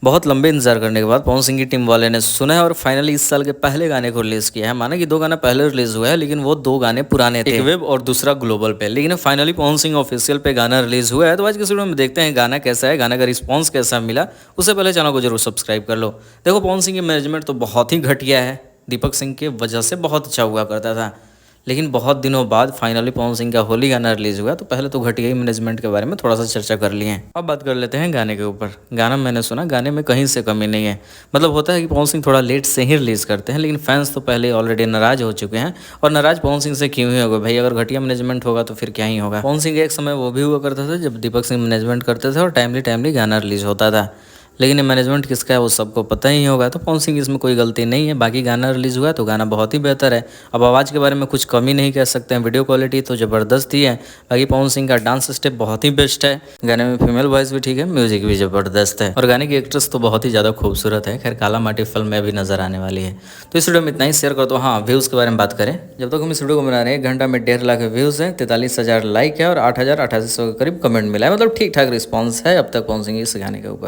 बहुत लंबे इंतजार करने के बाद पवन सिंह की टीम वाले ने सुना है और फाइनली इस साल के पहले गाने को रिलीज किया है। माना कि 2 गाना पहले रिलीज हुआ है, लेकिन वो 2 गाने पुराने थे, एक वेब और दूसरा ग्लोबल पे। लेकिन फाइनली पवन सिंह ऑफिशियल पे गाना रिलीज हुआ है। तो आज के वीडियो में देखते हैं गाना कैसा है, गाना का रिस्पॉन्स कैसा मिला। उससे पहले चैनल को जरूर सब्सक्राइब कर लो। देखो, पवन सिंह की मैनेजमेंट तो बहुत ही घटिया है। दीपक सिंह की वजह से बहुत अच्छा हुआ करता था, लेकिन बहुत दिनों बाद फाइनली पवन सिंह का होली गाना रिलीज हुआ। तो पहले तो घटिया ही मैनेजमेंट के बारे में थोड़ा सा चर्चा कर लिए हैं। अब बात कर लेते हैं गाने के ऊपर। गाना मैंने सुना, गाने में कहीं से कमी नहीं है। मतलब होता है कि पवन सिंह थोड़ा लेट से ही रिलीज करते हैं, लेकिन फैंस तो पहले ऑलरेडी नाराज हो चुके हैं। और नाराज पवन सिंह से क्यों ही होगा भाई, अगर घटिया मैनेजमेंट होगा तो फिर क्या ही होगा। पवन सिंह एक समय वो भी हुआ करता था जब दीपक सिंह मैनेजमेंट करते थे और टाइमली गाना रिलीज होता था। लेकिन ये मैनेजमेंट किसका है वो सबको पता ही होगा। तो पवन सिंह इसमें कोई गलती नहीं है। बाकी गाना रिलीज हुआ तो गाना बहुत ही बेहतर है। अब आवाज़ के बारे में कुछ कमी नहीं कह सकते हैं, वीडियो क्वालिटी तो ज़बरदस्त ही है। बाकी पवन सिंह का डांस स्टेप बहुत ही बेस्ट है। गाने में फीमेल वॉइस भी ठीक है, म्यूजिक भी ज़बरदस्त है और गाने की एक्ट्रेस तो बहुत ही ज़्यादा खूबसूरत है। खैर, काला माटी फिल्म में भी नजर आने वाली है। तो इस वीडियो में इतना ही शेयर कर दो। हाँ, व्यूज़ के बारे में बात करें, जब तक हम इस वीडियो को बना रहे हैं 1 घंटा में 1.5 लाख व्यूज़ हैं, 43,000 लाइक है और 8,088 के करीब कमेंट मिला है। मतलब ठीक ठाक रिस्पॉन्स है अब तक पवन सिंह इस गाने के ऊपर।